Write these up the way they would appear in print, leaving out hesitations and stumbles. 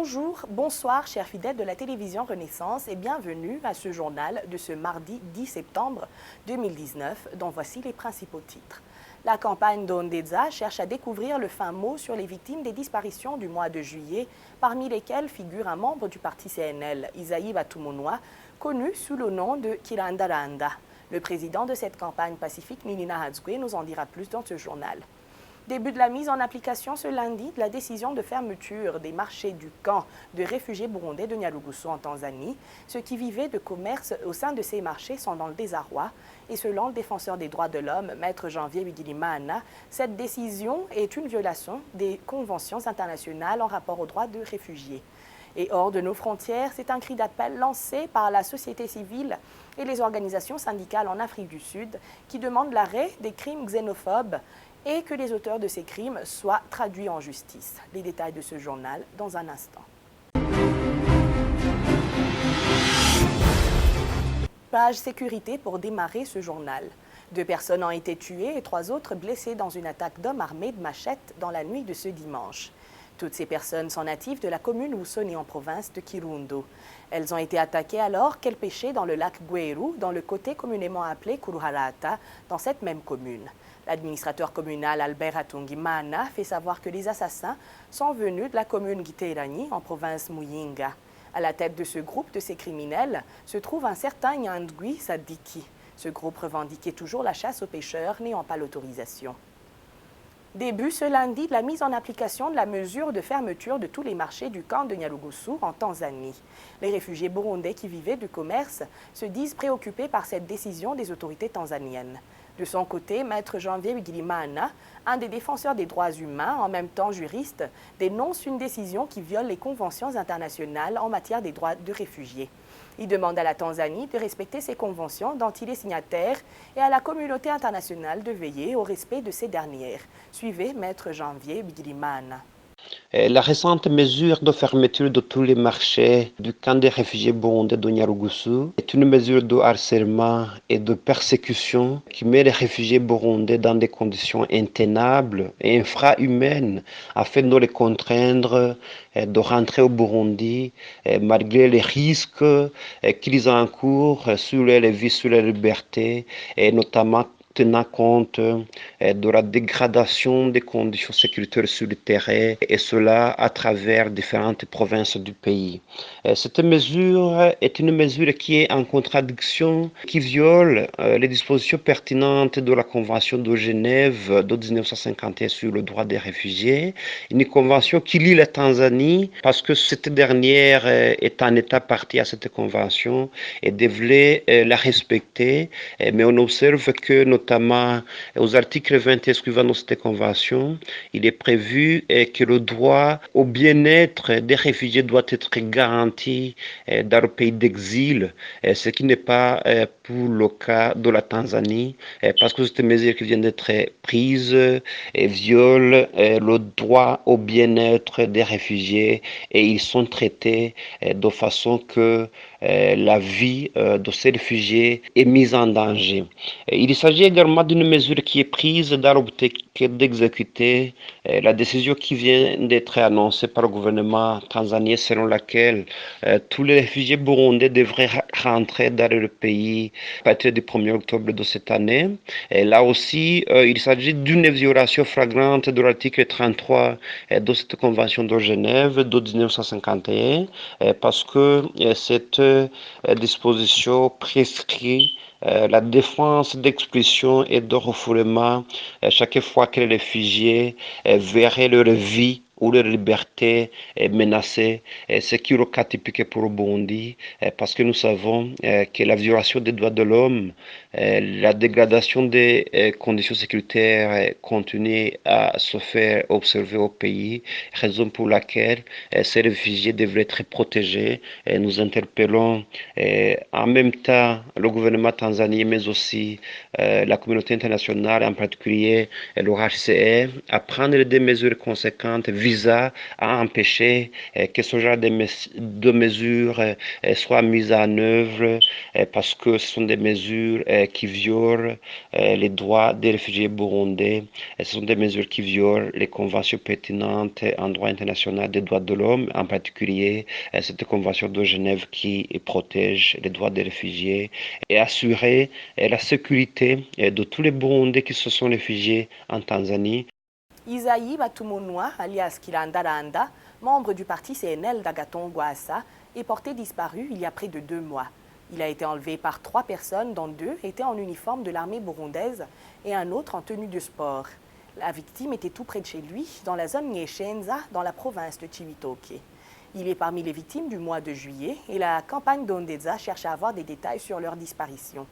Bonjour, bonsoir chers fidèles de la télévision Renaissance et bienvenue à ce journal de ce mardi 10 septembre 2019 dont voici les principaux titres. La campagne d'Ondeza cherche à découvrir le fin mot sur les victimes des disparitions du mois de juillet, parmi lesquelles figure un membre du parti CNL, Isaïe Batoumonoa, connu sous le nom de Kirandaranda. Le président de cette campagne pacifique, Ninina Hadzoué, nous en dira plus dans ce journal. Début de la mise en application ce lundi de la décision de fermeture des marchés du camp de réfugiés burundais de Nyarugusu en Tanzanie. Ceux qui vivaient de commerce au sein de ces marchés sont dans le désarroi. Et selon le défenseur des droits de l'homme, Maître Janvier Bigirimana, cette décision est une violation des conventions internationales en rapport aux droits de réfugiés. Et hors de nos frontières, c'est un cri d'appel lancé par la société civile et les organisations syndicales en Afrique du Sud qui demandent l'arrêt des crimes xénophobes et que les auteurs de ces crimes soient traduits en justice. Les détails de ce journal dans un instant. Page sécurité pour démarrer ce journal. 2 personnes ont été tuées et 3 autres blessées dans une attaque d'hommes armés de machettes dans la nuit de ce dimanche. Toutes ces personnes sont natives de la commune Wusoni en province de Kirundo. Elles ont été attaquées alors qu'elles pêchaient dans le lac Gweru, dans le côté communément appelé Kuruharata, dans cette même commune. L'administrateur communal Albert Atungimana fait savoir que les assassins sont venus de la commune Giterani en province Muyinga. À la tête de ce groupe de ces criminels se trouve un certain Nyandgui Sadiki. Ce groupe revendiquait toujours la chasse aux pêcheurs n'ayant pas l'autorisation. Début ce lundi de la mise en application de la mesure de fermeture de tous les marchés du camp de Nyarugusu en Tanzanie. Les réfugiés burundais qui vivaient du commerce se disent préoccupés par cette décision des autorités tanzaniennes. De son côté, Maître Janvier Bigirimana, un des défenseurs des droits humains, en même temps juriste, dénonce une décision qui viole les conventions internationales en matière des droits de réfugiés. Il demande à la Tanzanie de respecter ces conventions dont il est signataire et à la communauté internationale de veiller au respect de ces dernières. Suivez Maître Janvier Bigirimana. La récente mesure de fermeture de tous les marchés du camp des réfugiés burundais de Nyarugusu est une mesure de harcèlement et de persécution qui met les réfugiés burundais dans des conditions intenables et infrahumaines afin de les contraindre de rentrer au Burundi malgré les risques qu'ils encourent sur leur vie, sur leur liberté et notamment tenant compte de la dégradation des conditions sécuritaires sur le terrain et cela à travers différentes provinces du pays. Cette mesure est une mesure qui est en contradiction, qui viole les dispositions pertinentes de la Convention de Genève de 1951 sur le droit des réfugiés, une convention qui lie la Tanzanie parce que cette dernière est en état partie à cette convention et devrait la respecter, mais on observe que notamment aux articles 20 suivants de cette convention, il est prévu que le droit au bien-être des réfugiés doit être garanti dans le pays d'exil, ce qui n'est pas pour le cas de la Tanzanie, parce que cette mesure qui vient d'être prise viole le droit au bien-être des réfugiés et ils sont traités de façon que la vie de ces réfugiés est mise en danger. Il s'agit également d'une mesure qui est prise dans l'optique d'exécuter la décision qui vient d'être annoncée par le gouvernement tanzanien selon laquelle tous les réfugiés burundais devraient rentrer dans le pays à partir du 1er octobre de cette année. Et là aussi, il s'agit d'une violation flagrante de l'article 33 de cette convention de Genève de 1951 parce que cette disposition prescrit la défense d'expulsion et de refoulement chaque fois que les réfugiés verraient leur vie ou leur liberté est menacée, ce qui est le cas typique pour le Burundi, parce que nous savons que la violation des droits de l'homme, la dégradation des conditions sécuritaires continue à se faire observer au pays, raison pour laquelle ces réfugiés devraient être protégés. Nous interpellons en même temps le gouvernement tanzanien, mais aussi la communauté internationale, en particulier le HCR, à prendre des mesures conséquentes visant à empêcher que ce genre de mesures soient mises en œuvre parce que ce sont des mesures qui violent les droits des réfugiés burundais. Ce sont des mesures qui violent les conventions pertinentes en droit international des droits de l'homme, en particulier cette convention de Genève qui protège les droits des réfugiés et assurer la sécurité de tous les Burundais qui se sont réfugiés en Tanzanie. Isaïe Batumonwa, alias Kilandaranda, membre du parti CNL d'Agathon Rwasa, est porté disparu il y a près de 2 mois. Il a été enlevé par 3 personnes, dont 2 étaient en uniforme de l'armée burundaise et un autre en tenue de sport. La victime était tout près de chez lui, dans la zone Nyeshenza, dans la province de Chibitoke. Il est parmi les victimes du mois de juillet et la campagne d'Ondeza cherche à avoir des détails sur leur disparition.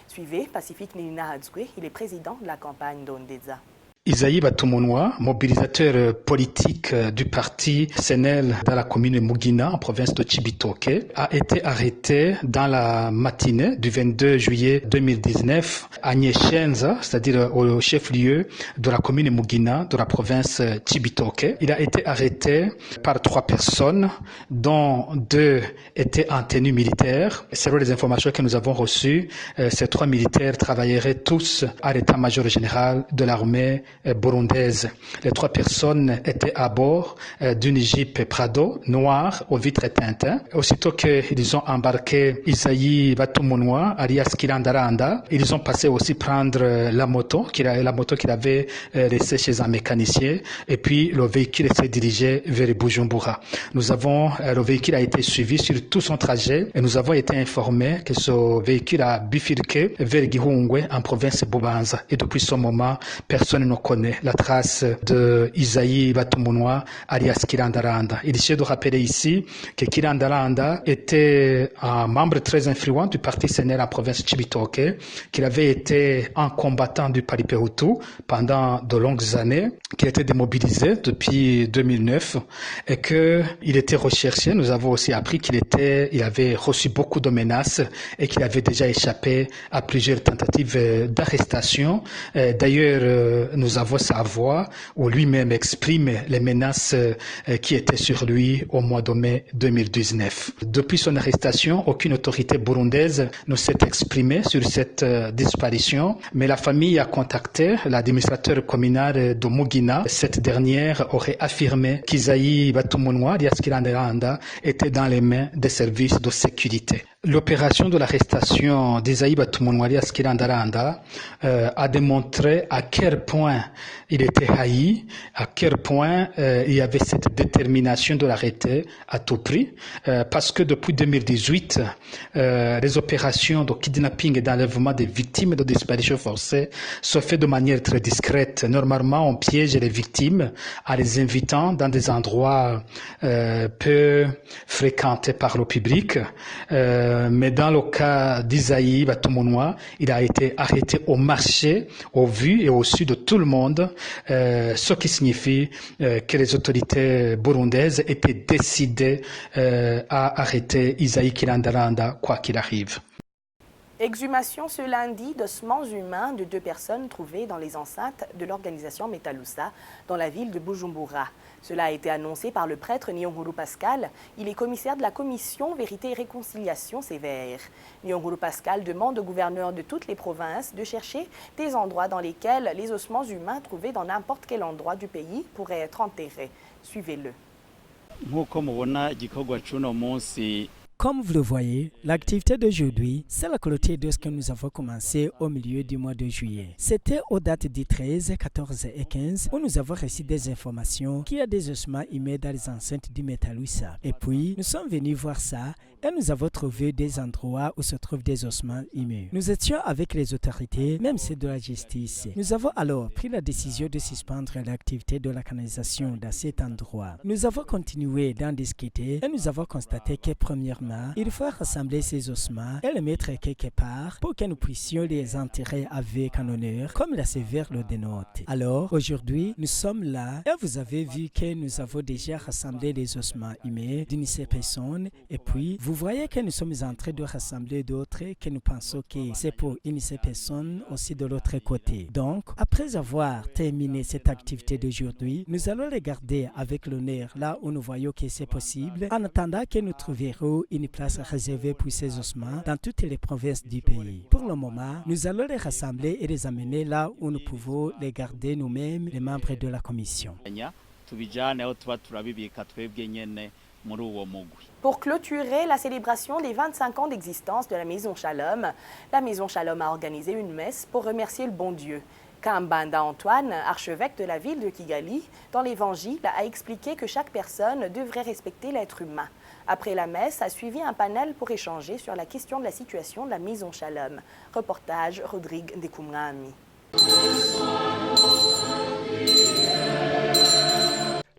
Suivez Pacifique Nina Hadzwe, il est président de la campagne d'Ondeza. Isaïe Batumonwa, mobilisateur politique du parti CNL dans la commune de Mugina, en province de Chibitoke, a été arrêté dans la matinée du 22 juillet 2019 à Nyeshenza, c'est-à-dire au chef-lieu de la commune de Mugina, de la province Chibitoke. Il a été arrêté par 3 personnes, dont 2 étaient en tenue militaire. Selon les informations que nous avons reçues, ces 3 militaires travailleraient tous à l'état-major général de l'armée burundaise. Les 3 personnes étaient à bord d'une Jeep Prado noire aux vitres teintées. Aussitôt qu'ils ont embarqué Isaïe Batumonwa, alias Kilandaranda, ils ont passé aussi prendre la moto qu'il avait laissée chez un mécanicien, et puis le véhicule s'est dirigé vers Bujumbura. Le véhicule a été suivi sur tout son trajet et nous avons été informés que ce véhicule a bifurqué vers Gihungwe en province de Bubanza. Et depuis ce moment, personne ne connaît la trace de Isaïe Batumonwa, alias Kilandaranda. Il est de rappeler ici que Kilandaranda était un membre très influent du parti CNL en province de Chibitoke, qu'il avait été un combattant du Paripehutu pendant de longues années, qu'il était démobilisé depuis 2009 et qu'il était recherché. Nous avons aussi appris qu'il avait reçu beaucoup de menaces et qu'il avait déjà échappé à plusieurs tentatives d'arrestation. D'ailleurs, nous avons sa voix où lui-même exprime les menaces qui étaient sur lui au mois de mai 2019. Depuis son arrestation, aucune autorité burundaise ne s'est exprimée sur cette disparition, mais la famille a contacté l'administrateur communal de Mugina. Cette dernière aurait affirmé qu'Isaïe Batumonwa, alias Kilandaranda, était dans les mains des services de sécurité. L'opération de l'arrestation d'Isaïe Batumonwa, alias Kilandaranda, a démontré à quel point il était haï, à quel point il y avait cette détermination de l'arrêter à tout prix, parce que depuis 2018, les opérations de kidnapping et d'enlèvement des victimes de disparition forcée sont faites de manière très discrète. Normalement, on piège les victimes en les invitant dans des endroits peu fréquentés par le public. Mais dans le cas d'Isaïe Batumonwa, il a été arrêté au marché, au vu et au su de tout le monde, ce qui signifie que les autorités burundaises étaient décidées à arrêter Isaïe Kilandaranda, quoi qu'il arrive. Exhumation ce lundi d'ossements humains de 2 personnes trouvées dans les enceintes de l'organisation Metalusa dans la ville de Bujumbura. Cela a été annoncé par le prêtre Niyonkuru Pascal. Il est commissaire de la commission Vérité et Réconciliation sévère. Niyonkuru Pascal demande au gouverneur de toutes les provinces de chercher des endroits dans lesquels les ossements humains trouvés dans n'importe quel endroit du pays pourraient être enterrés. Suivez-le. Comme vous le voyez, l'activité d'aujourd'hui, c'est la clôture de ce que nous avons commencé au milieu du mois de juillet. C'était aux dates du 13, 14 et 15 où nous avons reçu des informations qu'il y a des ossements humains dans les enceintes du Metalusa. Et puis, nous sommes venus voir ça et nous avons trouvé des endroits où se trouvent des ossements humains. Nous étions avec les autorités, même celles de la justice. Nous avons alors pris la décision de suspendre l'activité de la canalisation dans cet endroit. Nous avons continué d'en discuter et nous avons constaté que premièrement, il faut rassembler ces ossements et les mettre quelque part pour que nous puissions les enterrer avec un honneur, comme la sévère le dénote. Alors, aujourd'hui, nous sommes là et vous avez vu que nous avons déjà rassemblé les ossements humains d'une seule personne et puis Vous voyez que nous sommes en train de rassembler d'autres que nous pensons que c'est pour une seule personne aussi de l'autre côté. Donc, après avoir terminé cette activité d'aujourd'hui, nous allons regarder avec l'honneur là où nous voyons que c'est possible, en attendant que nous trouverons une place réservée pour ces ossements dans toutes les provinces du pays. Pour le moment, nous allons les rassembler et les amener là où nous pouvons les garder nous-mêmes, les membres de la commission. Pour clôturer la célébration des 25 ans d'existence de la Maison Shalom a organisé une messe pour remercier le bon Dieu. Kambanda Antoine, archevêque de la ville de Kigali, dans l'Évangile, a expliqué que chaque personne devrait respecter l'être humain. Après la messe, a suivi un panel pour échanger sur la question de la situation de la Maison Shalom. Reportage Rodrigue Ndekumrami.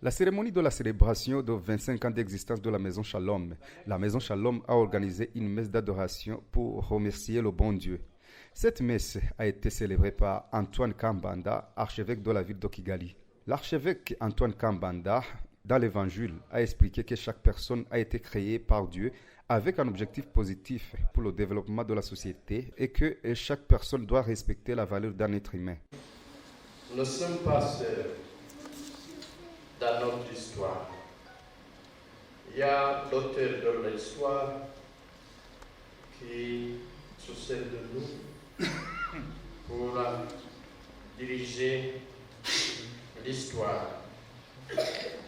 La cérémonie de la célébration de 25 ans d'existence de la Maison Shalom. La Maison Shalom a organisé une messe d'adoration pour remercier le bon Dieu. Cette messe a été célébrée par Antoine Kambanda, archevêque de la ville de Kigali. L'archevêque Antoine Kambanda, dans l'Évangile, a expliqué que chaque personne a été créée par Dieu avec un objectif positif pour le développement de la société et que chaque personne doit respecter la valeur d'un être humain. Nous ne sommes pas seuls dans notre histoire. Il y a l'auteur de l'histoire qui succède de nous pour diriger l'histoire.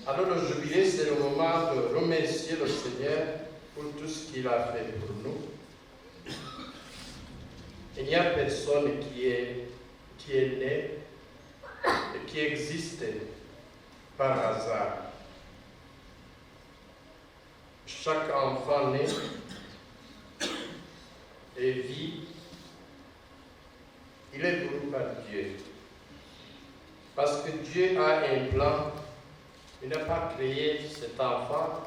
Alors le jubilé, c'est le moment de remercier le Seigneur pour tout ce qu'il a fait pour nous. Il n'y a personne qui est né et qui existe par hasard. Chaque enfant naît et vit, il est voulu par Dieu. Parce que Dieu a un plan, il n'a pas créé cet enfant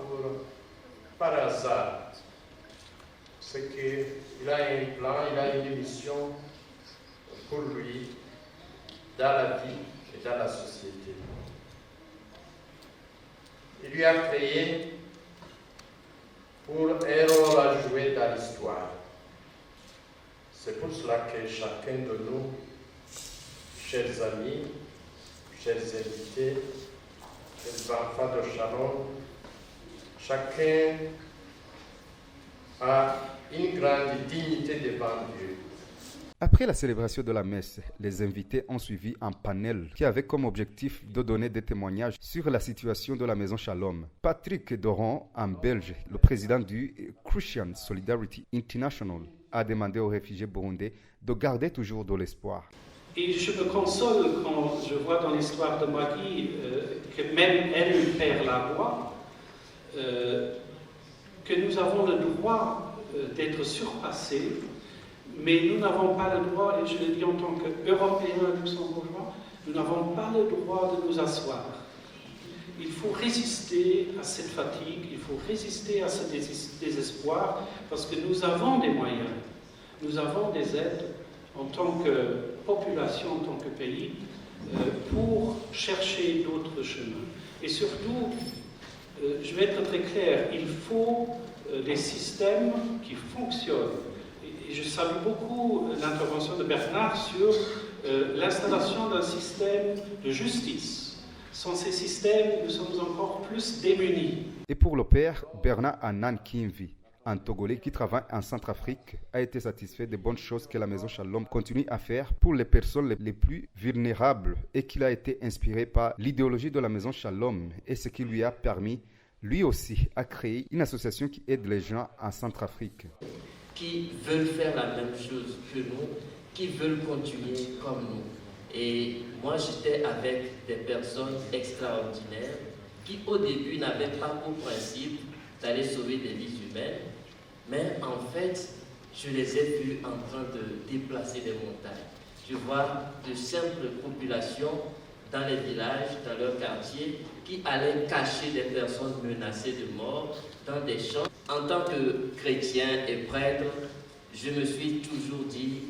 par hasard. C'est qu'il a un plan, il a une mission pour lui dans la vie et dans la société. Il lui a créé pour un rôle à jouer dans l'histoire. C'est pour cela que chacun de nous, chers amis, chers invités, chers enfants de Shalom, chacun a une grande dignité devant Dieu. Après la célébration de la messe, les invités ont suivi un panel qui avait comme objectif de donner des témoignages sur la situation de la Maison Shalom. Patrick Doron, un Belge, le président du Christian Solidarity International, a demandé aux réfugiés burundais de garder toujours de l'espoir. Et je me console quand je vois dans l'histoire de Maggie que même elle perd la voix, que nous avons le droit d'être surpassés, mais nous n'avons pas le droit, et je le dis en tant qu'Européens luxembourgeois, nous n'avons pas le droit de nous asseoir. Il faut résister à cette fatigue, il faut résister à ce désespoir, parce que nous avons des moyens, nous avons des aides en tant que population, en tant que pays, pour chercher d'autres chemins. Et surtout, je vais être très clair, il faut des systèmes qui fonctionnent. Et je salue beaucoup l'intervention de Bernard sur l'installation d'un système de justice. Sans ces systèmes, nous sommes encore plus démunis. Et pour le père, Bernard Anan Kimvi, un Togolais qui travaille en Centrafrique, a été satisfait des bonnes choses que la Maison Shalom continue à faire pour les personnes les plus vulnérables et qu'il a été inspiré par l'idéologie de la Maison Shalom et ce qui lui a permis, lui aussi, à créer une association qui aide les gens en Centrafrique. Qui veulent faire la même chose que nous, qui veulent continuer comme nous. Et moi, j'étais avec des personnes extraordinaires qui, au début, n'avaient pas pour principe d'aller sauver des vies humaines, mais en fait, je les ai vus en train de déplacer des montagnes. Je vois de simples populations dans les villages, dans leurs quartiers, qui allaient cacher des personnes menacées de mort dans des champs. En tant que chrétien et prêtre, je me suis toujours dit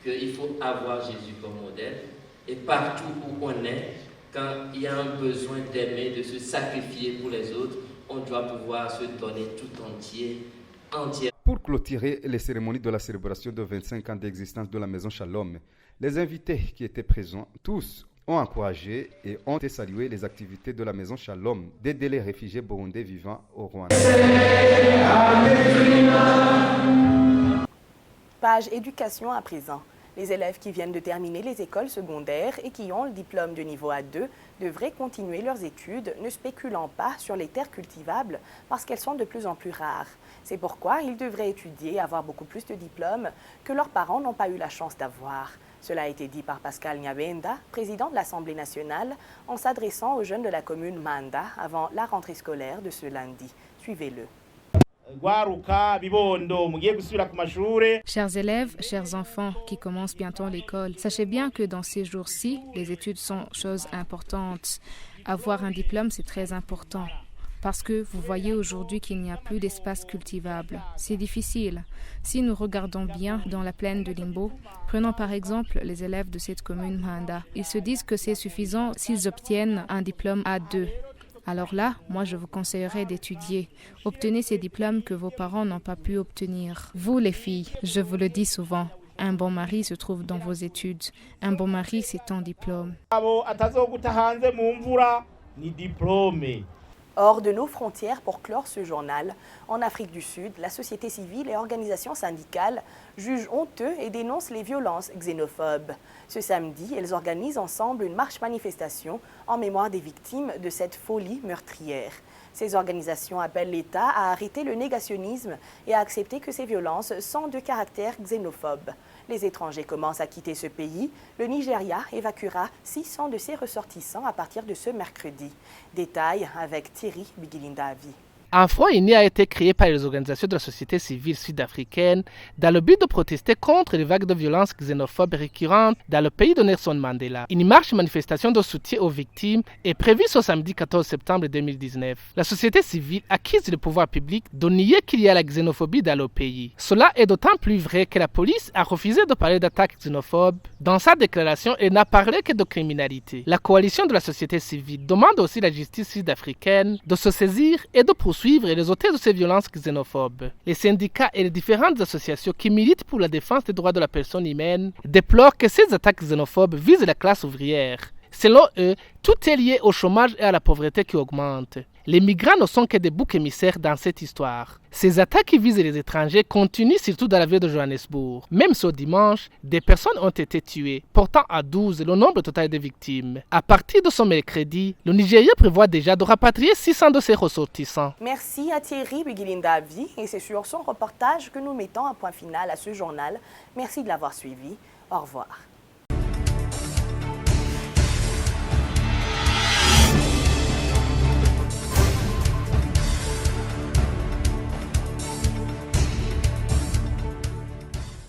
qu'il faut avoir Jésus comme modèle. Et partout où on est, quand il y a un besoin d'aimer, de se sacrifier pour les autres, on doit pouvoir se donner tout entier entière. Pour clôturer les cérémonies de la célébration de 25 ans d'existence de la Maison Shalom, les invités qui étaient présents, tous, ont encouragé et ont salué les activités de la Maison Shalom d'aider les réfugiés burundais vivant au Rwanda. Page éducation à présent. Les élèves qui viennent de terminer les écoles secondaires et qui ont le diplôme de niveau A2 devraient continuer leurs études, ne spéculant pas sur les terres cultivables parce qu'elles sont de plus en plus rares. C'est pourquoi ils devraient étudier et avoir beaucoup plus de diplômes que leurs parents n'ont pas eu la chance d'avoir. Cela a été dit par Pascal Nyabenda, président de l'Assemblée nationale, en s'adressant aux jeunes de la commune Manda avant la rentrée scolaire de ce lundi. Suivez-le. Chers élèves, chers enfants qui commencent bientôt l'école, sachez bien que dans ces jours-ci, les études sont chose importante. Avoir un diplôme, c'est très important. Parce que vous voyez aujourd'hui qu'il n'y a plus d'espace cultivable. C'est difficile. Si nous regardons bien dans la plaine de Limbo, prenons par exemple les élèves de cette commune Manda. Ils se disent que c'est suffisant s'ils obtiennent un diplôme A2. Alors là, moi je vous conseillerais d'étudier. Obtenez ces diplômes que vos parents n'ont pas pu obtenir. Vous les filles, je vous le dis souvent, un bon mari se trouve dans vos études. Un bon mari, c'est ton diplôme. Hors de nos frontières, pour clore ce journal, en Afrique du Sud, la société civile et organisations syndicales jugent honteux et dénoncent les violences xénophobes. Ce samedi, elles organisent ensemble une marche-manifestation en mémoire des victimes de cette folie meurtrière. Ces organisations appellent l'État à arrêter le négationnisme et à accepter que ces violences sont de caractère xénophobe. Les étrangers commencent à quitter ce pays. Le Nigeria évacuera 600 de ses ressortissants à partir de ce mercredi. Détail avec Thierry Bigilindavi. Un front uni a été créé par les organisations de la société civile sud-africaine dans le but de protester contre les vagues de violences xénophobes récurrentes dans le pays de Nelson Mandela. Une marche-manifestation de soutien aux victimes est prévue ce samedi 14 septembre 2019. La société civile accuse le pouvoir public de nier qu'il y a la xénophobie dans le pays. Cela est d'autant plus vrai que la police a refusé de parler d'attaques xénophobes dans sa déclaration et n'a parlé que de criminalité. La coalition de la société civile demande aussi à la justice sud-africaine de se saisir et de poursuivre les auteurs de ces violences xénophobes. Les syndicats et les différentes associations qui militent pour la défense des droits de la personne humaine déplorent que ces attaques xénophobes visent la classe ouvrière. Selon eux, tout est lié au chômage et à la pauvreté qui augmente. Les migrants ne sont que des boucs émissaires dans cette histoire. Ces attaques qui visent les étrangers continuent surtout dans la ville de Johannesburg. Même ce dimanche, des personnes ont été tuées, portant à 12 le nombre total de victimes. À partir de ce mercredi, le Nigeria prévoit déjà de rapatrier 600 de ses ressortissants. Merci à Thierry Bigilindavi et c'est sur son reportage que nous mettons un point final à ce journal. Merci de l'avoir suivi. Au revoir.